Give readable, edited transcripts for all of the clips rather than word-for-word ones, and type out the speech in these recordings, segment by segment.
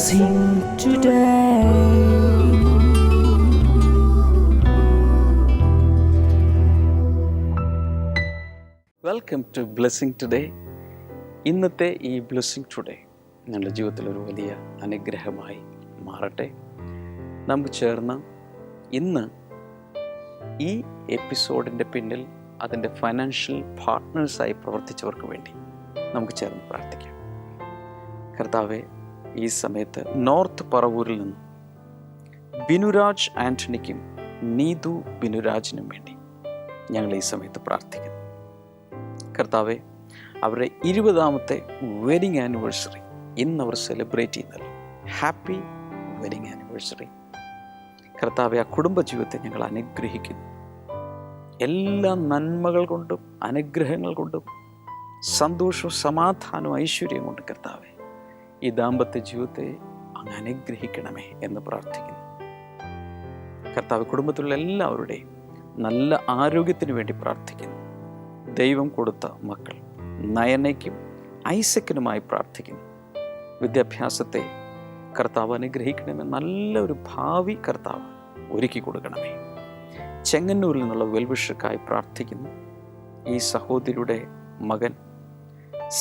blessing today. Welcome to blessing today. ഇന്നത്തെ ഈ blessing today നിങ്ങളുടെ ജീവിതത്തിലൊരു വലിയ അനുഗ്രഹമായി മാറട്ടെ. നമുക്ക് ചേർന്ന് ഇന്ന് ഈ എപ്പിസോഡിൻ്റെ പിന്നിൽ അതിൻ്റെ ഫൈനാൻഷ്യൽ പാർട്ട്നേഴ്സായി പ്രവർത്തിച്ചവർക്ക് വേണ്ടി നമുക്ക് ചേർന്ന് പ്രാർത്ഥിക്കാം. കർത്താവെ, ഈ സമയത്ത് നോർത്ത് പറവൂരിൽ നിന്ന് ബിനുരാജ് ആൻ്റണിക്കും നീതു ബിനുരാജിനും വേണ്ടി ഞങ്ങൾ ഈ സമയത്ത് പ്രാർത്ഥിക്കുന്നു. കർത്താവെ, അവരുടെ 20ാമത്തെ വെഡിങ് ആനിവേഴ്സറി ഇന്ന് അവർ സെലിബ്രേറ്റ് ചെയ്യുന്നത്. Happy wedding anniversary. കർത്താവെ, ആ കുടുംബജീവിതത്തെ ഞങ്ങൾ അനുഗ്രഹിക്കുന്നു. എല്ലാ നന്മകൾ കൊണ്ടും അനുഗ്രഹങ്ങൾ കൊണ്ടും സന്തോഷവും സമാധാനവും ഐശ്വര്യവും കൊണ്ട് കർത്താവെ, ഈ ദാമ്പത്യ ജീവിതത്തെ അങ്ങ് അനുഗ്രഹിക്കണമേ എന്ന് പ്രാർത്ഥിക്കുന്നു. കർത്താവ്, കുടുംബത്തിലുള്ള എല്ലാവരുടെയും നല്ല ആരോഗ്യത്തിന് വേണ്ടി പ്രാർത്ഥിക്കുന്നു. ദൈവം കൊടുത്ത മക്കൾ നയനയ്ക്കും ഐസക്കിനുമായി പ്രാർത്ഥിക്കുന്നു. വിദ്യാഭ്യാസത്തെ കർത്താവ് അനുഗ്രഹിക്കണമേ. നല്ലൊരു ഭാവി കർത്താവ് ഒരുക്കി കൊടുക്കണമേ. ചെങ്ങന്നൂരിൽ നിന്നുള്ള വെൽവിഷർക്കായി പ്രാർത്ഥിക്കുന്നു. ഈ സഹോദരിയുടെ മകൻ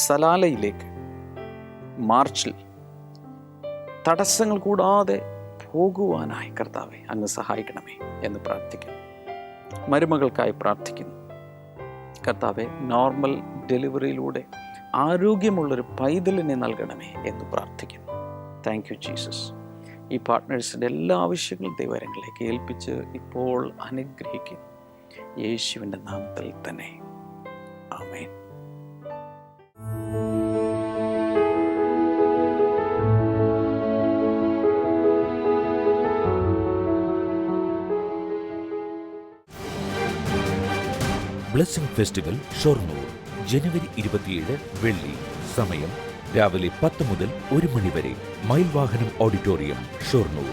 സലാലയിലേക്ക് മാർച്ചിൽ തടസ്സങ്ങൾ കൂടാതെ പോകുവാനായി കർത്താവെ അങ്ങ് സഹായിക്കണമേ എന്ന് പ്രാർത്ഥിക്കുന്നു. മരുമകൾക്കായി പ്രാർത്ഥിക്കുന്നു. കർത്താവെ, നോർമൽ ഡെലിവറിയിലൂടെ ആരോഗ്യമുള്ളൊരു പൈതലിനെ നൽകണമേ എന്ന് പ്രാർത്ഥിക്കുന്നു. Thank you Jesus. ഈ പാർട്ട്നേഴ്സിൻ്റെ എല്ലാ ആവശ്യങ്ങളും ദൈവകരങ്ങളിലേക്ക് ഏൽപ്പിച്ച് ഇപ്പോൾ അനുഗ്രഹിക്കുന്നു. യേശുവിൻ്റെ നാമത്തിൽ തന്നെ ആമേൻ. ബ്ലെസ്സിംഗ് ഫെസ്റ്റിവൽ ഷൊർണൂർ ജനുവരി 27 വെള്ളി. സമയം രാവിലെ 10 മുതൽ 1 മണി വരെ. Mayilvahanam auditorium, Shoranur.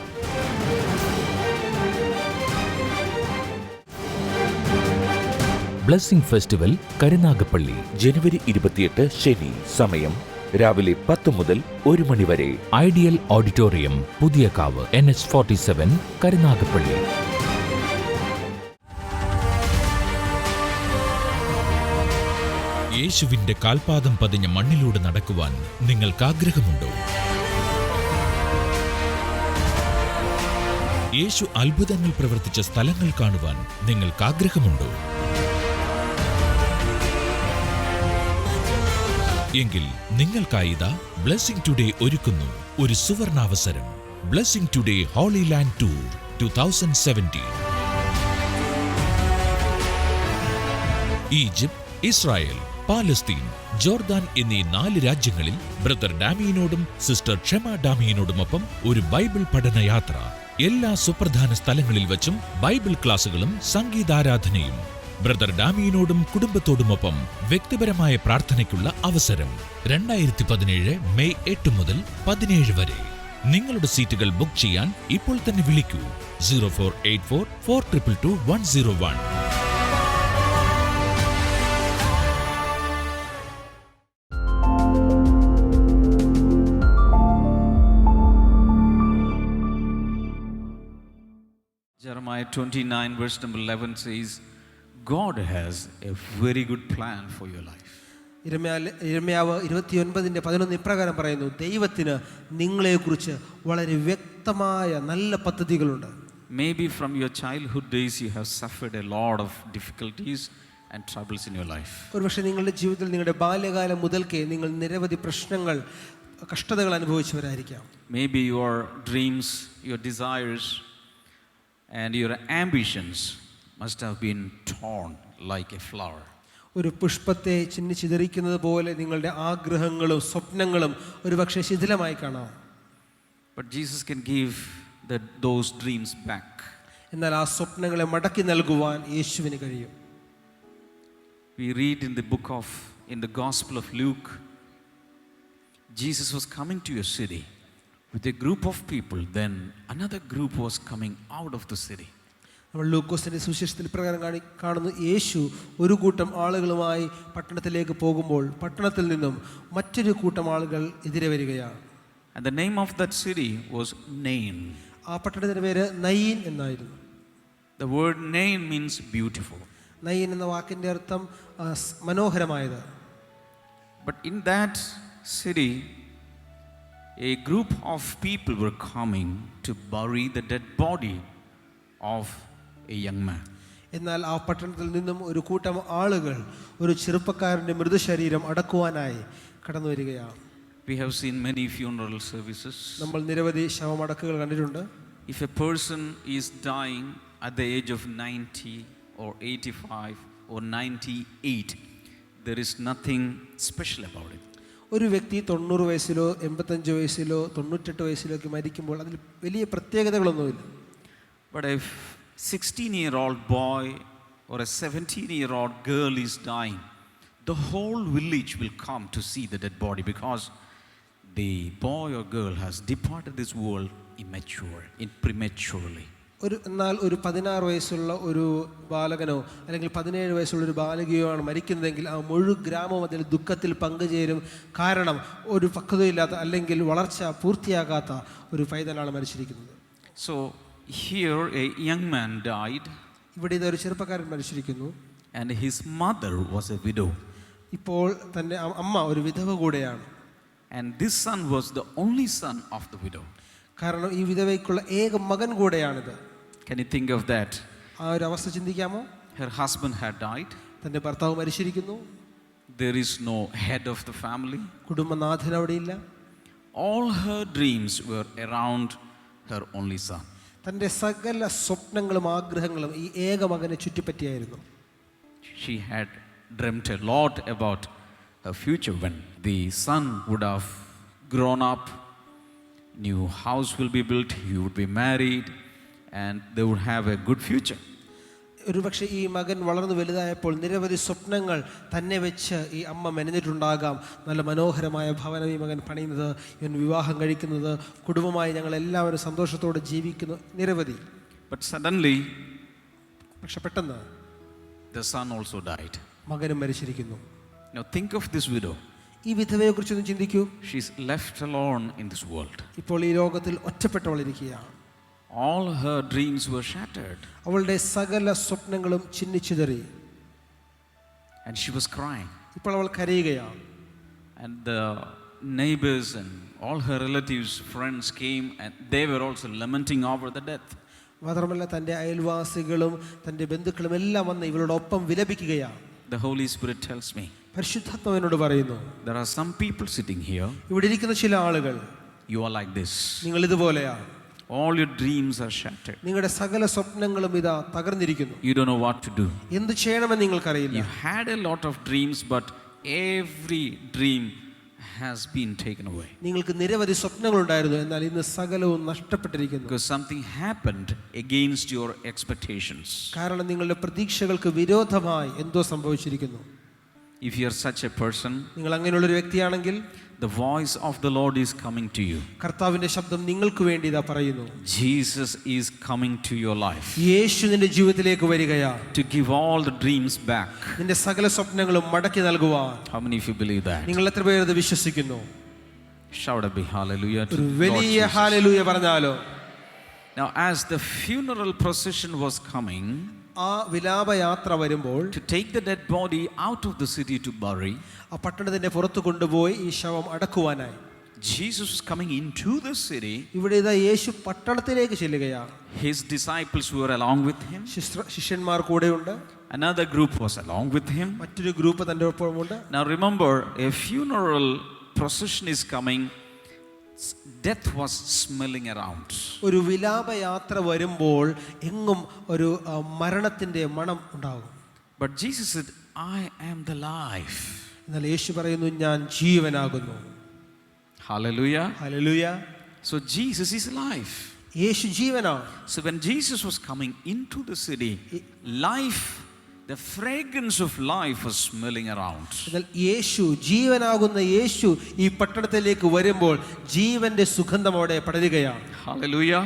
Blessing festival Karunagappally ജനുവരി 28 ശനി. സമയം രാവിലെ 10 മുതൽ 1 മണി വരെ. Ideal auditorium, Puthiyakavu, NH47, Karunagappally. യേശുവിന്റെ കാൽപാദം പതിഞ്ഞ മണ്ണിലൂടെ നടക്കുവാൻ നിങ്ങൾക്ക് ആഗ്രഹമുണ്ടോ? യേശു അത്ഭുതങ്ങൾ പ്രവർത്തിച്ച സ്ഥലങ്ങൾ കാണുവാൻ നിങ്ങൾക്ക് ആഗ്രഹമുണ്ടോ? എങ്കിൽ നിങ്ങൾക്കായി ഇതാ ബ്ലെസ്സിംഗ് ടുഡേ ഒരുക്കുന്നു ഒരു സുവർണാവസരം. Blessing today holy land tour 2017. Egypt, Israel, Palestine, Jordan എന്നീ 4 രാജ്യങ്ങളിൽ ബ്രദർ ഡാമിയനോടും സിസ്റ്റർ ക്ഷമ ഡാമിയനോടുമൊപ്പം ഒരു ബൈബിൾ പഠനയാത്ര. എല്ലാ സുപ്രധാന സ്ഥലങ്ങളിൽ വച്ചും ബൈബിൾ ക്ലാസുകളും സംഗീതാരാധനയും. ബ്രദർ ഡാമിയനോടും കുടുംബത്തോടുമൊപ്പം വ്യക്തിപരമായ പ്രാർത്ഥനയ്ക്കുള്ള അവസരം. 2017 മെയ് 8 മുതൽ 17 വരെ. നിങ്ങളുടെ സീറ്റുകൾ ബുക്ക് ചെയ്യാൻ ഇപ്പോൾ തന്നെ വിളിക്കൂ 0484 422 101. Jeremiah 29 verse number 11 says, God has a very good plan for your life. യിരെമ്യാവ് 29:11 ഇപ്രകാരം പറയുന്നു, ദൈവത്തിന് നിങ്ങളെക്കുറിച്ച് വളരെ വ്യക്തമായ നല്ല പദ്ധതികളുണ്ട്. Maybe from your childhood days you have suffered a lot of difficulties and troubles in your life. ഒരുപക്ഷെ നിങ്ങളുടെ ജീവിതത്തിൽ നിങ്ങളുടെ ബാല്യകാലം മുതൽക്കേ നിങ്ങൾ നിരവധി പ്രശ്നങ്ങൾ, കഷ്ടതകൾ അനുഭവിച്ചവരായിരിക്കാം. Maybe your dreams, your desires and your ambitions must have been torn like a flower. ഒരു പുഷ്പത്തെ ചിന്നിച്ചിതറിക്കുന്നത് പോലെ നിങ്ങളുടെ ആഗ്രഹങ്ങളും സ്വപ്നങ്ങളും ഒരുപക്ഷെ ശിഥിലമായി കാണാം. But Jesus can give those dreams back. എന്നാൽ ആ സ്വപ്നങ്ങളെ മടക്കി നൽകുവാൻ യേശുവിന് കഴിയും. We read in the Gospel of Luke, Jesus was coming to a city with a group of people, then another group was coming out of the city. നമ്മൾ ലൂക്കോസിന്റെ സുവിശേഷത്തിൽ പ്രകാരം കാണുന്നു, യേശു ഒരു കൂട്ടം ആളുകളുമായി പട്ടണത്തിലേക്ക് പോകുമ്പോൾ പട്ടണത്തിൽ നിന്നും മറ്റൊരു കൂട്ടം ആളുകൾ എതിരെ വരികയാണ്. And the name of that city was Nain. ആ പട്ടണത്തിന്റെ പേര് നയീൻ എന്നായിരുന്നു. The word Nain means beautiful. Nain എന്ന വാക്കിന്റെ അർത്ഥം മനോഹരമായത്. But in that city, a group of people were coming to bury the dead body of a young man. എന്നാൽ ആ പട്ടണത്തിൽ നിന്നും ഒരു കൂട്ടം ആളുകൾ ഒരു ചെറുപ്പക്കാരന്റെ മൃതശരീരം അടക്കുവാനായി കടന്നു വരികയാണ്. We have seen many funeral services. നമ്മൾ നിരവധി ശവമടക്കുകൾ കണ്ടിട്ടുണ്ട്. If a person is dying at the age of 90 or 85 or 98, there is nothing special about it. ഒരു വ്യക്തി 90 വയസ്സിലോ 85 വയസ്സിലോ 98 വയസ്സിലോ ഒക്കെ മരിക്കുമ്പോൾ അതിൽ വലിയ പ്രത്യേകതകളൊന്നുമില്ല. But if 16-year-old boy or a 17-year-old girl is dying, the whole village will come to see the dead body, because the boy or girl has departed this world prematurely. എന്നാൽ ഒരു 16 വയസ്സുള്ള ഒരു ബാലകനോ അല്ലെങ്കിൽ 17 വയസ്സുള്ള ഒരു ബാലികയോ ആണ് മരിക്കുന്നതെങ്കിൽ ആ മുഴുവൻ ഗ്രാമം അതിൽ ദുഃഖത്തിൽ പങ്കുചേരും. കാരണം ഒരു പക്വതയില്ലാത്ത അല്ലെങ്കിൽ വളർച്ച പൂർത്തിയാകാത്ത ഒരു പൈതലാണ് മരിച്ചിരിക്കുന്നത്. So here a young man died, ഇവിടെ ഇതൊരു ചെറുപ്പക്കാരൻ മരിച്ചിരിക്കുന്നു. and his mother was a widow. ഇപ്പോൾ തൻ്റെ അമ്മ ഒരു വിധവ കൂടെയാണ്. And this son was the only son of the widow. കാരണം ഈ വിധവയ്ക്കുള്ള ഏക മകൻ കൂടെയാണിത്. Can you think of that? ആ ഒരു അവസ്ഥ ചിന്തിക്കാമോ? Her husband had died. തൻ്റെ ഭർത്താവ് മരിച്ചിരിക്കുന്നു. There is no head of the family. കുടുംബനാഥൻ അവിടെയില്ല. All her dreams were around her only son. തൻ്റെ സകല സ്വപ്നങ്ങളും ആഗ്രഹങ്ങളും ഈ ഏക മകനെ ചുറ്റിപ്പറ്റിയായിരുന്നു. She had dreamt a lot about her future when the son would have grown up, new house will be built, he would be married, and they would have a good future. ഒരുപക്ഷെ ഈ മകൻ വളർന്നു വലുതായപ്പോൾ നിരവധി സ്വപ്നങ്ങൾ തന്നെ വെച്ച് ഈ അമ്മ മെനഞ്ഞിട്ടുണ്ടാകാം. നല്ല മനോഹരമായ ഭവനം ഈ മകൻ പണിയുന്നത്, ഇവൻ വിവാഹം കഴിക്കുന്നത്, കുടുംബമായി ഞങ്ങൾ എല്ലാവരും സന്തോഷത്തോടെ ജീവിക്കുന്നു, നിരവധി. But suddenly പക്ഷെ പെട്ടെന്ന് the son also died. മകനും മരിച്ചിരിക്കുന്നു. Now think of this widow. ഈ വിധവയെ കുറിച്ചൊന്ന് ചിന്തിക്കൂ. She's left alone in this world. ഇപ്പോൾ ഈ ലോകത്തിൽ ഒറ്റപ്പെട്ടവളിരിക്കുകയാണ്. All her dreams were shattered. അവളുടെ സകല സ്വപ്നങ്ങളും ചിന്നിച്ചിതറി. And she was crying. ഇപ്പോൾ അവൾ കരയുകയാണ്. And the neighbors and all her relatives, friends came, and they were also lamenting over the death. മാത്രമല്ല തൻ്റെ അയൽവാസികളും തൻ്റെ ബന്ധുക്കളും എല്ലാം വന്ന് ഇവളോടൊപ്പം വിലപിക്കുകയാണ്. The Holy Spirit tells me, പരിശുദ്ധാത്മാവിനോട് പറയുന്നു, there are some people sitting here, ഇവിടെ ഇരിക്കുന്ന ചില ആളുകൾ, you are like this. നിങ്ങൾ ഇതുപോലെയാണ്. All your dreams are shattered. നിങ്ങളുടെ സകല സ്വപ്നങ്ങളും ഇതാ തകർന്നിരിക്കുന്നു. You don't know what to do. എന്ത് ചെയ്യണമെന്ന് നിങ്ങൾക്കറിയില്ല. You had a lot of dreams, but every dream has been taken away. നിങ്ങൾക്ക് നിരവധി സ്വപ്നങ്ങളുണ്ടായിരുന്നു, എന്നാൽ ഇന്ന് സകലവും നഷ്ടപ്പെട്ടിരിക്കുന്നു. Because something happened against your expectations. കാരണം നിങ്ങളുടെ പ്രതീക്ഷകൾക്ക് വിരോധമായി എന്തോ സംഭവിച്ചിരിക്കുന്നു. If you are such a person, നിങ്ങൾ അങ്ങനെയുള്ള ഒരു വ്യക്തിയാണെങ്കിൽ the voice of the Lord is coming to you. കർത്താവിന്റെ ശബ്ദം നിങ്ങൾക്ക് വേണ്ടി ഇതാ പറയുന്നു. Jesus is coming to your life. യേശു നിന്റെ ജീവിതത്തിലേക്ക് വരികയാണ്. To give all the dreams back. നിന്റെ സകല സ്വപ്നങ്ങളും മടക്കി നൽകുവാൻ. How many of you believe that? നിങ്ങൾ എത്ര പേർ ഇത് വിശ്വസിക്കുന്നു? Shout a big hallelujah to ഒരു Lord വലിയ Jesus. ഹല്ലേലൂയ പറഞ്ഞാലോ. Now as the funeral procession was coming, ആ വിലാപയാത്ര വരുമ്പോൾ to take the dead body out of the city to bury, ആ പട്ടണത്തിന്റെ പുറത്ത് കൊണ്ടുപോയി ഈ ശവം അടക്കുവാനായി, Jesus was coming into the city. ഇവിടെ ഇതാ യേശു പട്ടണത്തിലേക്ക് ചെല്ലുകയാണ്. His disciples were along with him. ശിഷ്യന്മാർ കൂടെയുണ്ട്. Another group was along with him. മറ്റൊരു ഗ്രൂപ്പ് തന്റെ ഒപ്പമുണ്ട്. Now remember, a funeral procession is coming. Death was smelling around. ഒരു വിലാപയാത്ര വരുമ്പോൾ എങ്ങും ഒരു മരണത്തിന്റെ മണം ഉണ്ടാകും. But Jesus said, I am the life. എന്നാൽ യേശു പറയുന്നു, ഞാൻ ജീവനാകുന്നു. Hallelujah. Hallelujah. So Jesus is life. യേശു ജീവനാണ്. So when Jesus was coming into the city, life, the fragrance of life was smelling around. എന്നാൽ യേശു ജീവനാകുന്ന യേശു ഈ പട്ടണത്തിലേക്ക് വരുമ്പോൾ ജീവന്റെ സുഗന്ധം അവിടെ പടരുകയാണ്. Hallelujah.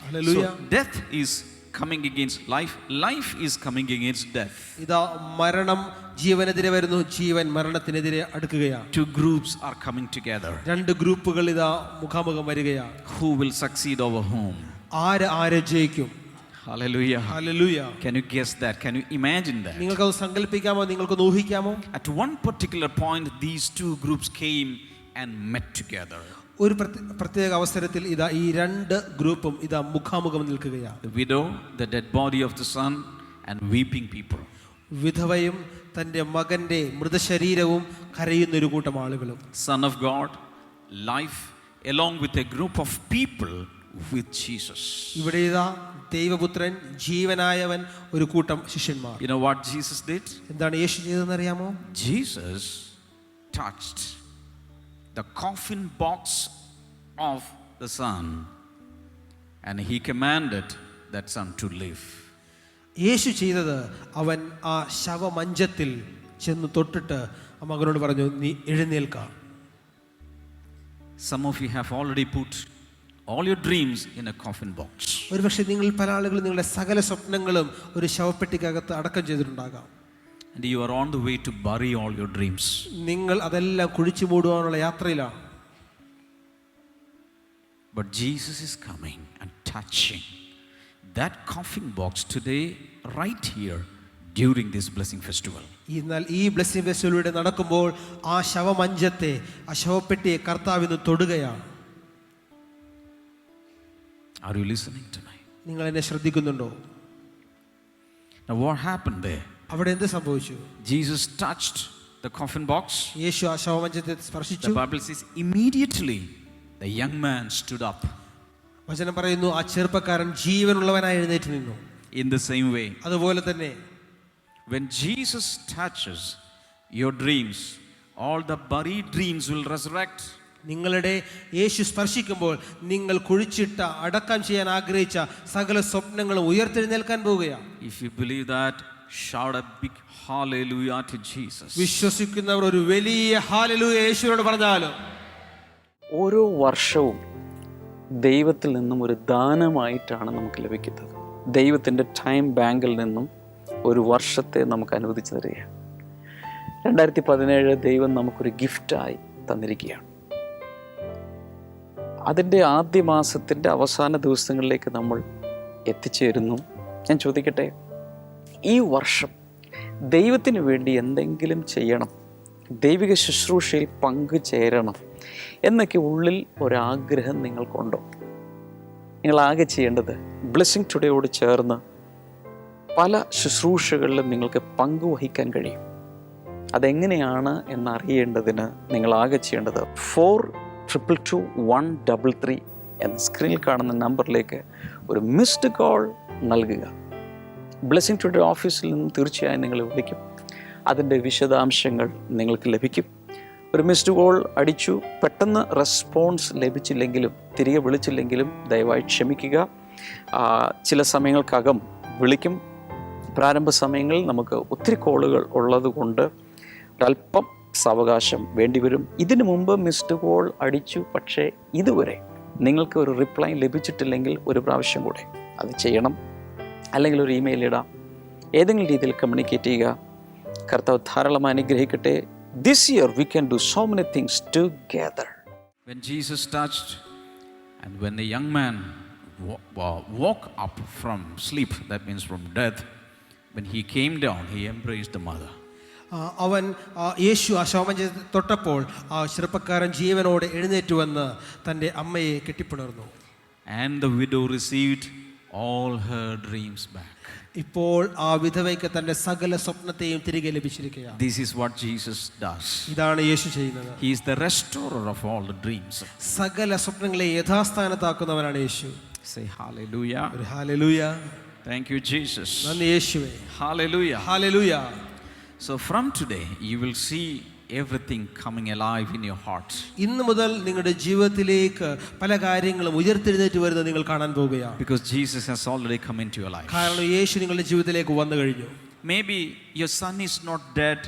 Hallelujah. So death is coming against life, life is coming against death. ഇതാ മരണം ജീവനെതിരെ വരുന്നു, ജീവൻ മരണത്തിനെതിരെ അടുക്കുകയാണ്. Two groups are coming together. രണ്ട് ഗ്രൂപ്പുകൾ ഇതാ മുഖാമുഖം വരികയാണ്. Who will succeed over whom? ആര് ജയിക്കും? Hallelujah. Hallelujah. Can you guess that? Can you imagine that? നിങ്ങൾക്കത് സങ്കല്പിക്കാമോ? നിങ്ങൾക്കൊന്ന് ഊഹിക്കാമോ? At one particular point, these two groups came and met together. ഒരു പ്രത്യേക അവസരത്തിൽ ഇതാ ഈ രണ്ട് ഗ്രൂപ്പും ഇതാ മുഖാമുഖം നിൽക്കുകയാണ്. The widow, the dead body of the son, and weeping people. വിധവയും തൻ്റെ മകൻ്റെ മൃതശരീരവും കരയുന്ന ഒരു കൂട്ടം ആളുകളും. Son of God, life, along with a group of people with Jesus. ഇവിടെ ഇതാ ദൈവപുത്രൻ, ജീവനായവൻ, ഒരു കൂട്ടം ശിഷ്യന്മാർ. You know what Jesus did? എന്താണ് യേശു ചെയ്തതെന്ന് അറിയാമോ? Jesus touched the coffin box of the son and he commanded that son to live. യേശു ചെയ്തത് അവൻ ആ ശവമഞ്ചത്തിൽ ചെന്ന് തൊട്ടിട്ട് ആ മകനോട് പറഞ്ഞു, നീ എഴുന്നേൽക്കാം. Some of you have already put all your dreams in a coffin box. ഒരുപക്ഷെ നിങ്ങൾ പല ആളുകളും നിങ്ങളുടെ സകല സ്വപ്നങ്ങളും ഒരു ശവപ്പെട്ടിക്കകത്ത് അടക്കം ചെയ്തിട്ടുണ്ടാകാം. And you are on the way to bury all your dreams. നിങ്ങൾ അതെല്ലാം കുഴിച്ചു മൂടുവാനുള്ള യാത്രയിലാണ്. But Jesus is coming and touching that coffin box today, right here, during this blessing festival. എന്നാൽ ഈ ബ്ലെസ്സിംഗ് ഫെസ്റ്റിവലിലൂടെ നടക്കുമ്പോൾ ആ ശവമഞ്ചത്തെ, ആ ശവപ്പെട്ടിയെ കർത്താവ് ഇന്ന് തൊടുകയാണ്. Are you listening to me? നിങ്ങൾ എന്നെ ശ്രദ്ധിക്കുന്നുണ്ടോ? Now what happened there? അവിടെ എന്ത് സംഭവിച്ചു? Jesus touched the coffin box. യേശു ആ ശവമഞ്ചത്തെ സ്പർശിച്ചു. The Bible says immediately the young man stood up. വചനം പറയുന്നു, ആ ചെറുപ്പക്കാരൻ ജീവനുള്ളവനായി എഴുന്നേറ്റ് നിന്നു. In the same way, അതുപോലെ തന്നെ when Jesus touches your dreams, all the buried dreams will resurrect. നിങ്ങളുടെ യേശു സ്പർശിക്കുമ്പോൾ നിങ്ങൾ കുഴിച്ചിട്ട അടക്കം ചെയ്യാൻ ആഗ്രഹിച്ച സകല സ്വപ്നങ്ങളും ഉയർത്തെഴുന്നേൽക്കാൻ പോവുകയാണ്. If you believe that, shout a big hallelujah to Jesus. വിശ്വസിക്കുന്നവർ ഒരു വലിയ ഹല്ലേലൂയ യേശുവിനോട് പറഞ്ഞാലും. ഓരോ വർഷവും ദൈവത്തിൽ നിന്നും ഒരു ദാനമായിട്ടാണ് നമുക്ക് ലഭിക്കുന്നത്. ദൈവത്തിൻ്റെ ടൈം ബാങ്കിൽ നിന്നും ഒരു വർഷത്തെ നമുക്ക് അനുവദിച്ചു തരികയാണ്. 2017 ദൈവം നമുക്കൊരു ഗിഫ്റ്റായി തന്നിരിക്കുകയാണ്. അതിൻ്റെ ആദ്യ മാസത്തിൻ്റെ അവസാന ദിവസങ്ങളിലേക്ക് നമ്മൾ എത്തിച്ചേരുന്നു. ഞാൻ ചോദിക്കട്ടെ, ഈ വർഷം ദൈവത്തിന് വേണ്ടി എന്തെങ്കിലും ചെയ്യണം, ദൈവിക ശുശ്രൂഷയിൽ പങ്കുചേരണം എന്നൊക്കെ ഉള്ളിൽ ഒരാഗ്രഹം നിങ്ങൾക്കുണ്ടോ? നിങ്ങളാകെ ചെയ്യേണ്ടത് ബ്ലെസ്സിങ് ടുഡേയോട് ചേർന്ന് പല ശുശ്രൂഷകളിലും നിങ്ങൾക്ക് പങ്കുവഹിക്കാൻ കഴിയും. അതെങ്ങനെയാണ് എന്നറിയേണ്ടതിന് നിങ്ങളാകെ ചെയ്യേണ്ടത് 422133 എന്ന സ്ക്രീനിൽ കാണുന്ന നമ്പറിലേക്ക് ഒരു മിസ്ഡ് കോൾ നൽകുക. ബ്ലെസ്സിങ് ടുഡേ ഓഫീസിൽ നിന്നും തീർച്ചയായും നിങ്ങൾ വിളിക്കും. അതിൻ്റെ വിശദാംശങ്ങൾ നിങ്ങൾക്ക് ലഭിക്കും. ഒരു മിസ്ഡ് കോൾ അടിച്ചു, പെട്ടെന്ന് റെസ്പോൺസ് ലഭിച്ചില്ലെങ്കിലും തിരികെ വിളിച്ചില്ലെങ്കിലും ദയവായി ക്ഷമിക്കുക. ചില സമയങ്ങൾക്കകം വിളിക്കും. പ്രാരംഭ സമയങ്ങളിൽ നമുക്ക് ഒത്തിരി കോളുകൾ ഉള്ളതുകൊണ്ട് ഒരല്പം സാവകാശം വേണ്ടിവരും. ഇതിനു മുമ്പ് മിസ്ഡ് കോൾ അടിച്ചു, പക്ഷേ ഇതുവരെ നിങ്ങൾക്ക് ഒരു റിപ്ലൈ ലഭിച്ചിട്ടില്ലെങ്കിൽ ഒരു പ്രാവശ്യം കൂടെ അത് ചെയ്യണം. അല്ലെങ്കിൽ ഒരു ഇമെയിൽ ഇടാം. ഏതെങ്കിലും രീതിയിൽ കമ്മ്യൂണിക്കേറ്റ് ചെയ്യുക. കർത്താവ് ധാരാളം അനുഗ്രഹിക്കട്ടെ. This year we can do so many things together. When Jesus touched and when the young man woke up from sleep, that means from death, when he came down, he embraced the mother. അവൻ യേശു ആ ശവമഞ്ചത്തിൽ തൊട്ടപ്പോൾ ആ ചെറുപ്പക്കാരൻ ജീവനോടെ എഴുന്നേറ്റ് വന്ന് തൻ്റെ അമ്മയെ കെട്ടിപ്പുണർന്നു. And the widow received all her dreams back. ഇപ്പോൾ ആ വിധവയ്ക്ക് തൻ്റെ സകല സ്വപ്നത്തെയും തിരികെ ലഭിച്ചിരിക്കുകയാണ്. This is what Jesus does. ഇതാണ് യേശു ചെയ്യുന്നത്. He is the restorer of all the dreams. സകല സ്വപ്നങ്ങളെ യഥാസ്ഥാനത്താക്കുന്നവനാണ് യേശു. Say hallelujah. ഒരു ഹല്ലേലൂയ. Thank you, Jesus. നന്ദി യേശുവേ. Hallelujah. Hallelujah. So from today you will see everything coming alive in your heart. ഇന്നു മുതൽ നിങ്ങളുടെ ജീവിതത്തിലേക്ക് പല കാര്യങ്ങളും ഉയർത്തെഴുന്നേറ്റ് വരുന്നത് നിങ്ങൾ കാണാൻ പോവുകയാണ്. Because Jesus has already come into your life. കാരണം യേശു നിങ്ങളുടെ ജീവിതത്തിലേക്ക് വന്നു കഴിഞ്ഞു. Maybe your son is not dead,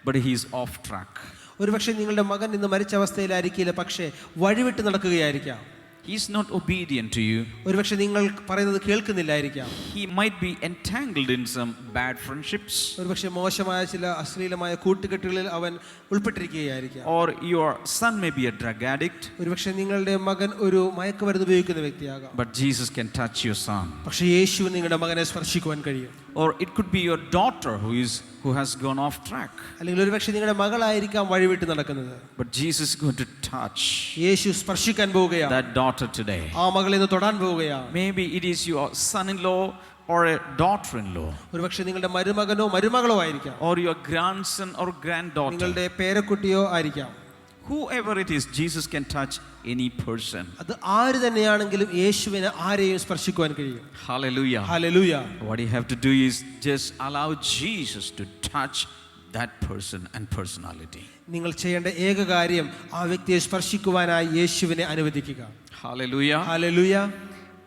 but he is off track. ഒരുപക്ഷെ നിങ്ങളുടെ മകൻ ഇന്ന് മരിച്ച അവസ്ഥയിലായിരിക്കില്ല, പക്ഷേ വഴിവിട്ട് നടക്കുകയായിരിക്കാം. He's not obedient to you. ഒരുപക്ഷെ നിങ്ങൾ പറയുന്നത് കേൾക്കുന്നില്ലായിരിക്കാം. He might be entangled in some bad friendships. ഒരുപക്ഷെ മോശമായ ചില അശ്ലീലമായ കൂട്ടുകെട്ടുകളിൽ അവൻ ഉൾപ്പെട്ടിരിക്കുകയായിരിക്കാം. Or your son may be a drug addict. ഒരുപക്ഷെ നിങ്ങളുടെ മകൻ ഒരു മയക്കുമരുന്ന് ഉപയോഗിക്കുന്ന വ്യക്തിയാകാം. But Jesus can touch your son. പക്ഷേ യേശു നിങ്ങളുടെ മകനെ സ്പർശിക്കുവാൻ കഴിയും. Or it could be your daughter who has gone off track. അല്ലെങ്കിൽ ഒരുപക്ഷെ നിങ്ങളുടെ മകളായിരിക്കാം വഴിവിട്ട് നടക്കുന്നത്. But Jesus is going to touch യേശു സ്പർശിക്കാൻ പോവുകയാണ് that daughter today. ആ മകളെ ഇന്ന് തൊടാൻ പോവുകയാണ്. Maybe it is your son-in-law or a daughter-in-law. ഒരുപക്ഷെ നിങ്ങളുടെ മരുമകനോ മരുമകളോ ആയിരിക്കാം. Or your grandson or granddaughter. നിങ്ങളുടെ പേരക്കുട്ടിയോ ആയിരിക്കാം. Whoever it is, Jesus can touch any person. അത് ആര് തന്നെയാണെങ്കിലും യേശുവിന് ആരെയും സ്പർശിക്കുവാൻ കഴിയും. Hallelujah. Hallelujah. What you have to do is just allow Jesus to touch that person and personality. നിങ്ങൾ ചെയ്യേണ്ട ഏക കാര്യം ആ വ്യക്തിയെ സ്പർശിക്കുവാനായി യേശുവിനെ അനുവദിക്കുക. Hallelujah. Hallelujah.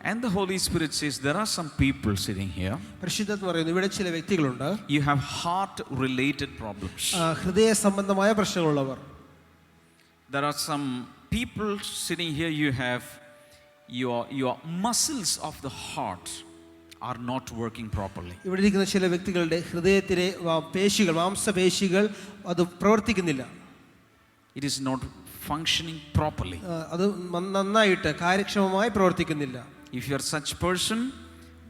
And the Holy Spirit says there are some people sitting here. പരിശുദ്ധാത്മ പറയുന്നു ഇവിടെ ചില വ്യക്തികളുണ്ട്. You have heart related problems. ഹൃദയ സംബന്ധമായ പ്രശ്നങ്ങളുള്ളവർ. There are some people sitting here, you have your muscles of the heart are not working properly. ഇവിടെ ഇരിക്കുന്ന ചില വ്യക്തികളുടെ ഹൃദയത്തിലെ പേശികൾ മാംസപേശികൾ അത് പ്രവർത്തിക്കുന്നില്ല. It is not functioning properly. അത് നന്നായിട്ട് കാര്യക്ഷമമായി പ്രവർത്തിക്കുന്നില്ല. If you are such person,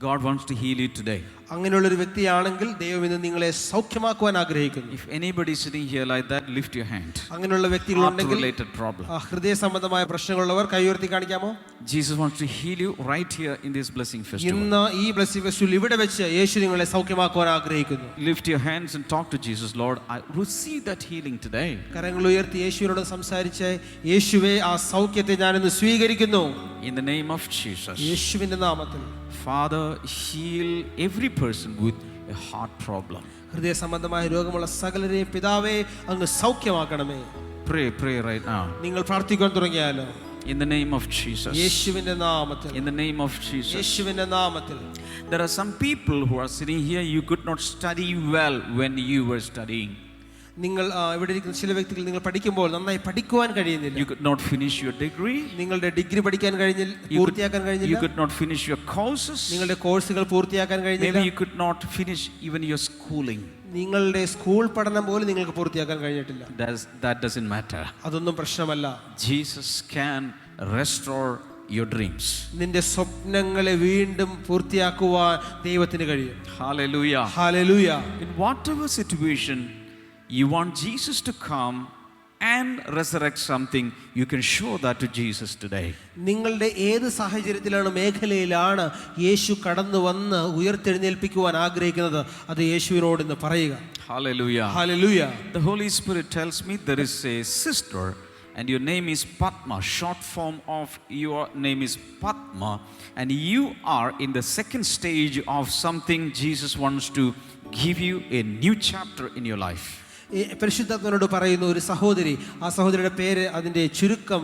God wants to heal you today. അങ്ങനെയുള്ളൊരു വ്യക്തിയാണെങ്കിൽ ദൈവം ഇന്ന് നിങ്ങളെ സൗഖ്യമാക്കുവാൻ ആഗ്രഹിക്കുന്നു. If anybody sitting here like that, lift your hand. അങ്ങനെയുള്ള വ്യക്തികളുണ്ടെങ്കിൽ Heart-related problem. ഹൃദയ സംബന്ധമായ പ്രശ്നങ്ങളുള്ളവർ കൈ ഉയർത്തി കാണിക്കാമോ? Jesus wants to heal you right here in this blessing festival. ഇന്ന് ഈ ബ്ലെസ്സിംഗ് ഫെസ്റ്റിവൽ ഇവിടെ വെച്ച് യേശു നിങ്ങളെ സൗഖ്യമാക്കുവാൻ ആഗ്രഹിക്കുന്നു. Lift your hands and talk to Jesus. Lord, I receive that healing today. കരങ്ങൾ ഉയർത്തി യേശുവിനോട് സംസാരിച്ച് യേശുവേ ആ സൗഖ്യത്തെ ഞാൻ ഇന്ന് സ്വീകരിക്കുന്നു. In the name of Jesus. യേശുവിന്റെ നാമത്തിൽ. Father, heal every person with a heart problem. ഹൃദയ സംബന്ധമായ രോഗമുള്ള സകലരെയും പിതാവേ അങ്ങ് സൗഖ്യമാക്കണമേ. Pray right now. നിങ്ങൾ പ്രാർത്ഥിക്കാൻ തുടങ്ങിയാലോ? In the name of Jesus. യേശുവിന്റെ നാമത്തിൽ. In the name of Jesus. യേശുവിന്റെ നാമത്തിൽ. There are some people who are sitting here, you could not study well when you were studying. നിങ്ങൾ ഇവിടെ ഇരിക്കുന്ന ചില വ്യക്തികൾ നിങ്ങൾ പഠിക്കുമ്പോൾ നന്നായി പഠിക്കുവാൻ കഴിയുന്നില്ല. You could not finish your degree. നിങ്ങളുടെ ഡിഗ്രി പഠിക്കാൻ കഴിഞ്ഞില്ല, പൂർത്തിയാക്കാൻ കഴിഞ്ഞില്ല. You could not finish your courses. നിങ്ങളുടെ കോഴ്സുകൾ പൂർത്തിയാക്കാൻ കഴിഞ്ഞില്ല. Maybe you could not finish even your schooling. നിങ്ങളുടെ സ്കൂൾ പഠനം പോലും നിങ്ങൾക്ക് പൂർത്തിയാക്കാൻ കഴിഞ്ഞിട്ടില്ല. That doesn't matter. അതൊന്നും പ്രശ്നമല്ല. Jesus can restore your dreams. നിന്റെ സ്വപ്നങ്ങളെ വീണ്ടും പൂർത്തിയാക്കുവാൻ ദൈവത്തിന് കഴിയും. Hallelujah. Hallelujah. In whatever situation you want Jesus to come and resurrect something, you can show that to Jesus today. നിങ്ങളുടെ ഏത് സാഹചര്യത്തിലാണ് മേഖലയിലാണ് യേശു കടന്നു വന്ന് ഉയർത്തെഴുന്നേൽപ്പിക്കുവാൻ ആഗ്രഹിക്കുന്നത് അത് യേശുവിനോട് ഇന്ന് പറയുക. Hallelujah. Hallelujah. The Holy Spirit tells me there is a sister and your name is Padma. Short form of your name is Padma, and you are in the second stage of something Jesus wants to give you a new chapter in your life. പരിശുദ്ധാത്മനോട് പറയുന്ന ഒരു സഹോദരി, ആ സഹോദരിയുടെ പേര് അതിൻ്റെ ചുരുക്കം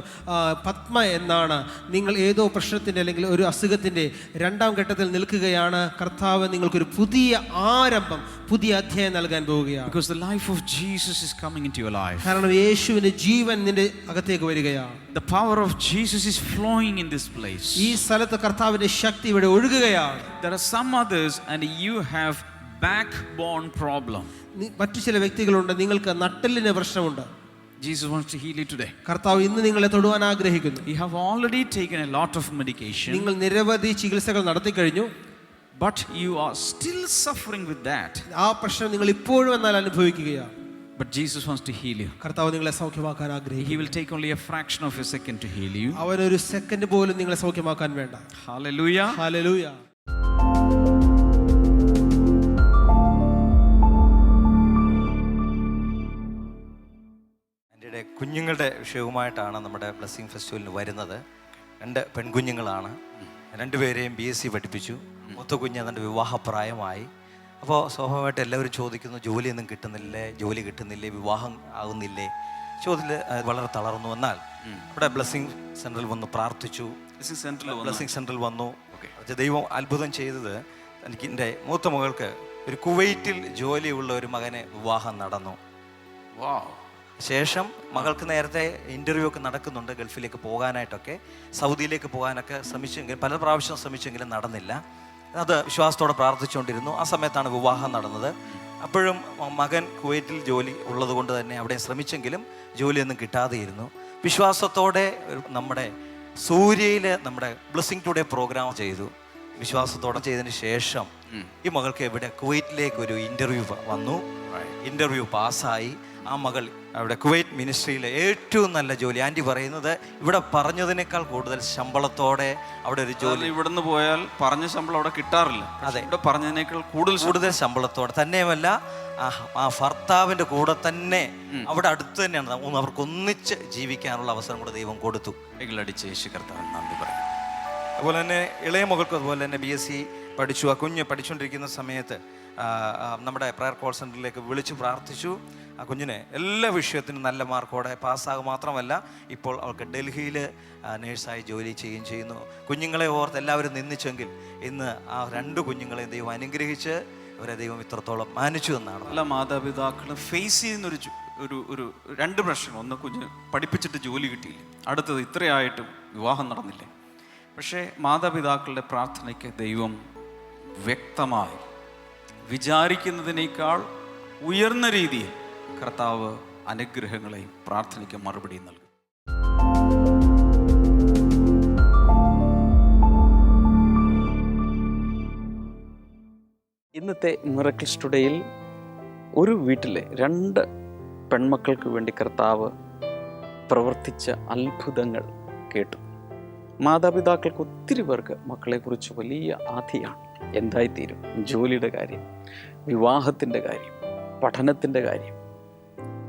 പത്മ എന്നാണ്. നിങ്ങൾ ഏതോ പ്രശ്നത്തിൻ്റെ അല്ലെങ്കിൽ ഒരു അസുഖത്തിൻ്റെ രണ്ടാം ഘട്ടത്തിൽ നിൽക്കുകയാണ്. കർത്താവ് നിങ്ങൾക്കൊരു പുതിയ ആരംഭം, പുതിയ അധ്യായം നൽകാൻ പോവുകയാണ്. Because the life of Jesus is coming into your life. കാരണം യേശുവിന്റെ ജീവൻ നിന്റെ അകത്തേക്ക് വരികയാണ്. The power of Jesus is flowing in this place. ഈ സ്ഥലത്ത് കർത്താവിന്റെ ശക്തി ഇവിടെ ഒഴുകുകയാണ്. There are some others and you have backbone problem. മറ്റു ചില വ്യക്തികളുണ്ട്, നിങ്ങൾക്ക് നട്ടെല്ലിന് പ്രശ്നമുണ്ട്. Jesus wants to heal you today. കർത്താവ് ഇന്ന് നിങ്ങളെ തൊടുവാൻ ആഗ്രഹിക്കുന്നു. You have already taken a lot of medication. നിങ്ങൾ നിരവധി ചികിത്സകൾ നടത്തി കഴിഞ്ഞു. But you are still suffering with that. ആ പ്രശ്നം നിങ്ങൾ ഇപ്പോഴും എന്നാൽ അനുഭവിക്കുകയാണ്. But Jesus wants to heal you. കർത്താവ് നിങ്ങളെ സൗഖ്യമാക്കാൻ ആഗ്രഹിക്കുന്നു. He will take only a fraction of a second to heal you. അവൻ ഒരു സെക്കൻഡ് പോലും നിങ്ങളെ സൗഖ്യമാക്കാൻ വേണ്ട. Hallelujah. ഹല്ലേലൂയ. കുഞ്ഞുങ്ങളുടെ വിഷയവുമായിട്ടാണ് നമ്മുടെ ബ്ലെസ്സിങ് ഫെസ്റ്റിവലിന് വരുന്നത്. 2 പെൺകുഞ്ഞുങ്ങളാണ്. 2 പേരെയും BSc പഠിപ്പിച്ചു. മൂത്ത കുഞ്ഞ് അതിൻ്റെ വിവാഹപ്രായമായി. അപ്പോൾ സ്വാഭാവികമായിട്ട് എല്ലാവരും ചോദിക്കുന്നു, ജോലിയൊന്നും കിട്ടുന്നില്ലേ, ജോലി കിട്ടുന്നില്ലേ, വിവാഹം ആകുന്നില്ലേ? ചോദ്യത്തിൽ വളരെ തളർന്നു. എന്നാൽ ഇവിടെ ബ്ലെസ്സിങ് സെൻറ്ററിൽ വന്ന് പ്രാർത്ഥിച്ചു. ബ്ലെസ്സിങ് സെൻറ്ററിൽ വന്നു. ദൈവം അത്ഭുതം ചെയ്തത്, എനിക്ക് എൻ്റെ മൂത്ത മകൾക്ക് ഒരു കുവൈറ്റിൽ ജോലിയുള്ള ഒരു മകനെ വിവാഹം നടന്നു. Wow. ശേഷം മകൾക്ക് നേരത്തെ ഇൻ്റർവ്യൂ ഒക്കെ നടക്കുന്നുണ്ട്, ഗൾഫിലേക്ക് പോകാനായിട്ടൊക്കെ, സൗദിയിലേക്ക് പോകാനൊക്കെ ശ്രമിച്ചെങ്കിലും പല പ്രാവശ്യം ശ്രമിച്ചെങ്കിലും നടന്നില്ല. അത് വിശ്വാസത്തോടെ പ്രാർത്ഥിച്ചുകൊണ്ടിരുന്നു. ആ സമയത്താണ് വിവാഹം നടന്നത്. അപ്പോഴും മകൻ കുവൈറ്റിൽ ജോലി ഉള്ളത് കൊണ്ട് തന്നെ അവിടെ ശ്രമിച്ചെങ്കിലും ജോലിയൊന്നും കിട്ടാതെയിരുന്നു. വിശ്വാസത്തോടെ നമ്മുടെ സൂര്യയിൽ നമ്മുടെ ബ്ലെസ്സിങ് ടുഡേ പ്രോഗ്രാം ചെയ്തു. വിശ്വാസത്തോടെ ചെയ്തതിന് ശേഷം ഈ മകൾക്ക് ഇവിടെ കുവൈറ്റിലേക്ക് ഒരു ഇൻ്റർവ്യൂ വന്നു. ഇൻ്റർവ്യൂ പാസ്സായി. ആ മകൾ അവിടെ കുവൈറ്റ് മിനിസ്ട്രിയിലെ ഏറ്റവും നല്ല ജോലി, ആൻറ്റി പറയുന്നത് ഇവിടെ പറഞ്ഞതിനേക്കാൾ കൂടുതൽ ശമ്പളത്തോടെ അവിടെ ഒരു ജോലി. ഇവിടുന്ന് പോയാൽ പറഞ്ഞ ശമ്പളം അവിടെ കിട്ടാറില്ല. അതെ, ഇവിടെ പറഞ്ഞതിനേക്കാൾ കൂടുതൽ ശമ്പളത്തോടെ. തന്നെയുമല്ല ആ ഭർത്താവിൻ്റെ കൂടെ തന്നെ അവിടെ അടുത്ത് തന്നെയാണ് അവർക്ക് ഒന്നിച്ച് ജീവിക്കാനുള്ള അവസരം കൂടെ ദൈവം കൊടുത്തു. അടിച്ച് യേശു കർത്താവിന് നന്ദി പറയാം. അതുപോലെ തന്നെ ഇളയ മകൾക്കും അതുപോലെ തന്നെ BSc പഠിച്ചു. ആ കുഞ്ഞ് പഠിച്ചുകൊണ്ടിരിക്കുന്ന സമയത്ത് നമ്മുടെ പ്രയർ കോൾ സെൻറ്ററിലേക്ക് വിളിച്ച് പ്രാർത്ഥിച്ചു. ആ കുഞ്ഞിനെ എല്ലാ വിഷയത്തിനും നല്ല മാർക്കോടെ പാസ്സാകുക മാത്രമല്ല ഇപ്പോൾ അവൾക്ക് ഡൽഹിയിൽ നേഴ്സായി ജോലി ചെയ്യുന്നു. കുഞ്ഞുങ്ങളെ ഓർത്ത് എല്ലാവരും നിന്ദിച്ചെങ്കിൽ ഇന്ന് ആ 2 കുഞ്ഞുങ്ങളെയും ദൈവം അനുഗ്രഹിച്ച് അവരെ ദൈവം ഇത്രത്തോളം മാനിച്ചു എന്നാണ്. എല്ലാ മാതാപിതാക്കളും ഫേസ് ചെയ്യുന്നൊരു ഒരു 2 പ്രശ്നം. ഒന്ന്, കുഞ്ഞ് പഠിപ്പിച്ചിട്ട് ജോലി കിട്ടിയില്ല. അടുത്തത്, ഇത്രയായിട്ടും വിവാഹം നടന്നില്ലേ. പക്ഷേ മാതാപിതാക്കളുടെ പ്രാർത്ഥനയ്ക്ക് ദൈവം വ്യക്തമായി വിചാരിക്കുന്നതിനേക്കാൾ ഉയർന്ന രീതിയിൽ കർത്താവ് അനുഗ്രഹങ്ങളെയും പ്രാർത്ഥനയ്ക്ക് മറുപടിയും നൽകും. ഇന്നത്തെ മിറക്കിൾസ് ടുഡേയിൽ ഒരു വീട്ടിലെ 2 പെൺമക്കൾക്ക് വേണ്ടി കർത്താവ് പ്രവർത്തിച്ച അത്ഭുതങ്ങൾ കേട്ടു. മാതാപിതാക്കൾക്ക് ഒത്തിരി പേർക്ക് മക്കളെക്കുറിച്ച് വലിയ ആധിയാണ്. എന്തായിത്തീരും? ജോലിയുടെ കാര്യം, വിവാഹത്തിൻ്റെ കാര്യം, പഠനത്തിൻ്റെ കാര്യം.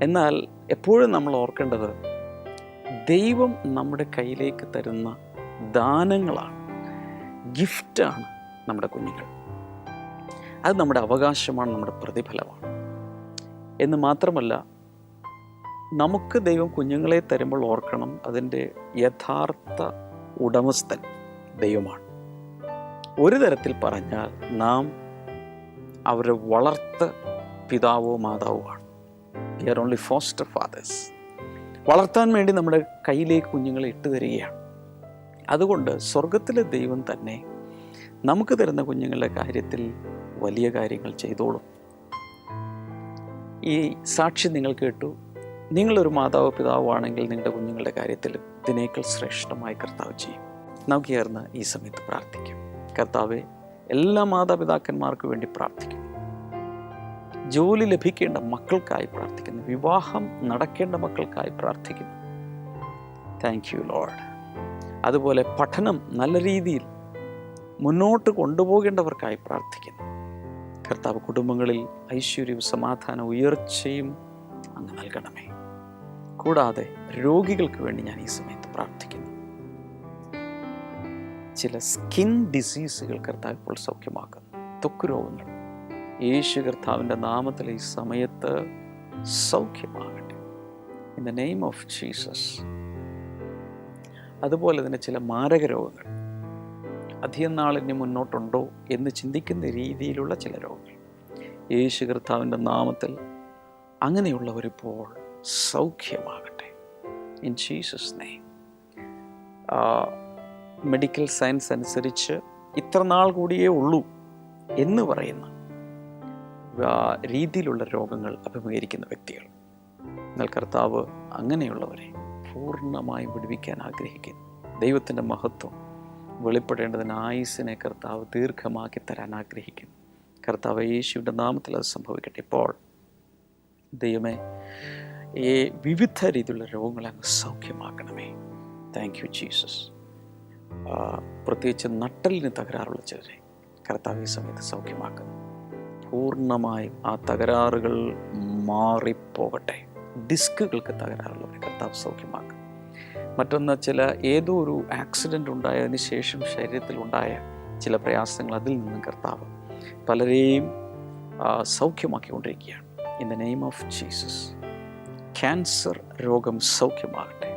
എന്നാൽ എപ്പോഴും നമ്മൾ ഓർക്കേണ്ടത് ദൈവം നമ്മുടെ കയ്യിലേക്ക് തരുന്ന ദാനങ്ങളാണ്, ഗിഫ്റ്റാണ് നമ്മുടെ കുഞ്ഞുങ്ങൾ. അത് നമ്മുടെ അവകാശമാണ്, നമ്മുടെ പ്രതിഫലമാണ്. എന്ന് മാത്രമല്ല, നമുക്ക് ദൈവം കുഞ്ഞുങ്ങളെ തരുമ്പോൾ ഓർക്കണം, അതിൻ്റെ യഥാർത്ഥ ഉടമസ്ഥൻ ദൈവമാണ്. ഒരു തരത്തിൽ പറഞ്ഞാൽ നാം അവരെ വളർത്ത പിതാവോ മാതാവുമാണ്. We are only foster fathers. വളർത്താൻ വേണ്ടി നമ്മുടെ കയ്യിലേക്ക് കുഞ്ഞുങ്ങളെ ഇട്ട് തരികയാണ്. അതുകൊണ്ട് സ്വർഗത്തിലെ ദൈവം തന്നെ നമുക്ക് തരുന്ന കുഞ്ഞുങ്ങളുടെ കാര്യത്തിൽ വലിയ കാര്യങ്ങൾ ചെയ്തോളും. ഈ സാക്ഷി നിങ്ങൾ കേട്ടു. നിങ്ങളൊരു മാതാവോ പിതാവോ ആണെങ്കിൽ നിങ്ങളുടെ കുഞ്ഞുങ്ങളുടെ കാര്യത്തിൽ ഇതിനേക്കാൾ ശ്രേഷ്ഠമായി കർത്താവ് ചെയ്യും. നമുക്ക് ചേർന്ന് ഈ സമയത്ത് പ്രാർത്ഥിക്കും. കർത്താവെ, എല്ലാ മാതാപിതാക്കന്മാർക്ക് വേണ്ടി പ്രാർത്ഥിക്കുന്നു. ജോലി ലഭിക്കേണ്ട മക്കൾക്കായി പ്രാർത്ഥിക്കുന്നു. വിവാഹം നടക്കേണ്ട മക്കൾക്കായി പ്രാർത്ഥിക്കുന്നു. Thank you Lord. അതുപോലെ പഠനം നല്ല രീതിയിൽ മുന്നോട്ട് കൊണ്ടുപോകേണ്ടവർക്കായി പ്രാർത്ഥിക്കുന്നു. കർത്താവ്, കുടുംബങ്ങളിൽ ഐശ്വര്യവും സമാധാനവും ഉയർച്ചയും അങ്ങ് നൽകണമേ. കൂടാതെ രോഗികൾക്ക് വേണ്ടി ഞാൻ ഈ സമയത്ത് പ്രാർത്ഥിക്കുന്നു. ചില സ്കിൻ ഡിസീസുകൾ കർത്താവ് ഇപ്പോൾ സൗഖ്യമാക്കുന്നു. ത്വക്ക് രോഗങ്ങൾ യേശു കർത്താവിൻ്റെ നാമത്തിൽ ഈ സമയത്ത് സൗഖ്യമാകട്ടെ. In the name of Jesus. അതുപോലെ തന്നെ ചില മാരക രോഗങ്ങൾ, അധികം നാളിന് മുന്നോട്ടുണ്ടോ എന്ന് ചിന്തിക്കുന്ന രീതിയിലുള്ള ചില രോഗങ്ങൾ യേശു കർത്താവിൻ്റെ നാമത്തിൽ അങ്ങനെയുള്ളവരിപ്പോൾ സൗഖ്യമാകട്ടെ. In Jesus name. Medical science അനുസരിച്ച് ഇത്ര നാൾ കൂടിയേ ഉള്ളൂ എന്ന് പറയുന്ന രീതിയിലുള്ള രോഗങ്ങൾ അഭിമുഖീകരിക്കുന്ന വ്യക്തികൾ, എന്നാൽ കർത്താവ് അങ്ങനെയുള്ളവരെ പൂർണ്ണമായും വിടുവിക്കാൻ ആഗ്രഹിക്കുന്നു. ദൈവത്തിൻ്റെ മഹത്വം വെളിപ്പെടേണ്ടതിന് ആയുസ്സിനെ കർത്താവ് ദീർഘമാക്കി തരാൻ ആഗ്രഹിക്കുന്നു. കർത്താവ് യേശുവിൻ്റെ നാമത്തിൽ അത് സംഭവിക്കട്ടെ. ഇപ്പോൾ ദൈവമേ, ഈ വിവിധ രീതിയിലുള്ള രോഗങ്ങളെ അങ്ങ് സൗഖ്യമാക്കണമേ. Thank you Jesus. പ്രത്യേകിച്ച് നട്ടലിന് തകരാറുള്ള ചിലരെ കർത്താവ് ഈ സമയത്ത് സൗഖ്യമാക്കുന്നു. പൂർണ്ണമായും ആ തകരാറുകൾ മാറിപ്പോകട്ടെ. ഡിസ്കുകൾക്ക് തകരാറുള്ളവരെ കർത്താവ് സൗഖ്യമാക്കും. മറ്റൊന്ന്, ചില ഏതോ ഒരു ആക്സിഡൻ്റ് ഉണ്ടായതിന് ശേഷം ശരീരത്തിലുണ്ടായ ചില പ്രയാസങ്ങൾ, അതിൽ നിന്നും കർത്താവ് പലരെയും സൗഖ്യമാക്കിക്കൊണ്ടിരിക്കുകയാണ്. In the name of Jesus. Cancer രോഗം സൗഖ്യമാകട്ടെ.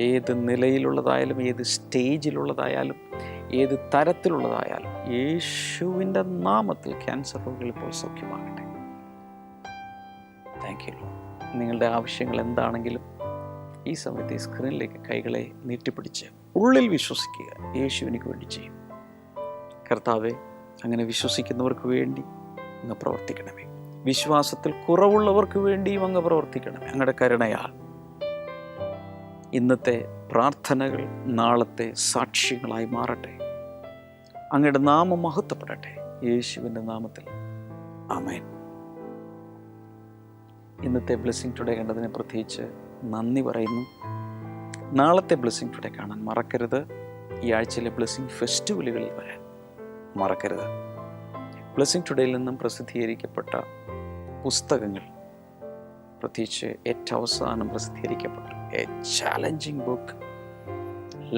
ഏത് നിലയിലുള്ളതായാലും, ഏത് സ്റ്റേജിലുള്ളതായാലും, ഏത് തരത്തിലുള്ളതായാലും യേശുവിൻ്റെ നാമത്തിൽ ക്യാൻസർ രോഗികൾ ഇപ്പോൾ സൗഖ്യമാകട്ടെ. Thank you. നിങ്ങളുടെ ആവശ്യങ്ങൾ എന്താണെങ്കിലും ഈ സമയത്ത് ഈ സ്ക്രീനിലേക്ക് കൈകളെ നീട്ടിപ്പിടിച്ച് ഉള്ളിൽ വിശ്വസിക്കുക, യേശു എനിക്ക് വേണ്ടി ചെയ്യും. കർത്താവെ, അങ്ങനെ വിശ്വസിക്കുന്നവർക്ക് വേണ്ടി അങ്ങ് പ്രവർത്തിക്കണമേ. വിശ്വാസത്തിൽ കുറവുള്ളവർക്ക് വേണ്ടിയും അങ്ങ് പ്രവർത്തിക്കണമേ. അങ്ങയുടെ കരുണയാൽ ഇന്നത്തെ പ്രാർത്ഥനകൾ നാളത്തെ സാക്ഷ്യങ്ങളായി മാറട്ടെ. അങ്ങയുടെ നാമം മഹത്വപ്പെടട്ടെ. യേശുവിൻ്റെ നാമത്തിൽ ആമേൻ. ഇന്നത്തെ ബ്ലെസ്സിങ് ടുഡേ കണ്ടതിനെ പ്രത്യേകിച്ച് നന്ദി പറയുന്നു. നാളത്തെ ബ്ലെസ്സിങ് ടുഡേ കാണാൻ മറക്കരുത്. ഈ ആഴ്ചയിലെ ബ്ലെസ്സിങ് ഫെസ്റ്റിവലുകളിൽ വരാൻ മറക്കരുത്. ബ്ലെസ്സിങ് ടുഡേയിൽ നിന്നും പ്രസിദ്ധീകരിക്കപ്പെട്ട പുസ്തകങ്ങൾ, പ്രത്യേകിച്ച് ഏറ്റവും അവസാനം പ്രസിദ്ധീകരിക്കപ്പെട്ട a challenging book,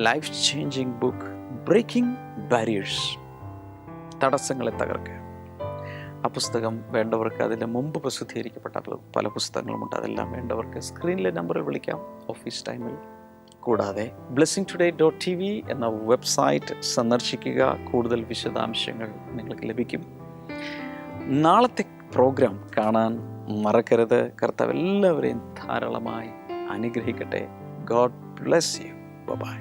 life changing book, breaking barriers, തടസ്സങ്ങളെ തകർക്കുക. ആ പുസ്തകം വേണ്ടവർക്ക്, അതിന് മുമ്പ് പ്രസിദ്ധീകരിക്കപ്പെട്ട പല പുസ്തകങ്ങളുമുണ്ട്. അതെല്ലാം വേണ്ടവർക്ക് സ്ക്രീനിലെ നമ്പറിൽ വിളിക്കാം ഓഫീസ് ടൈമിൽ. കൂടാതെ blessingtoday.tv എന്ന വെബ്സൈറ്റ് സന്ദർശിക്കുക. കൂടുതൽ വിശദാംശങ്ങൾ നിങ്ങൾക്ക് ലഭിക്കും. നാളത്തെ പ്രോഗ്രാം കാണാൻ മറക്കരുത്. കർത്താവ് എല്ലാവരെയും ധാരാളമായി അനുഗ്രഹിക്കട്ടെ. God bless you. ബൈ.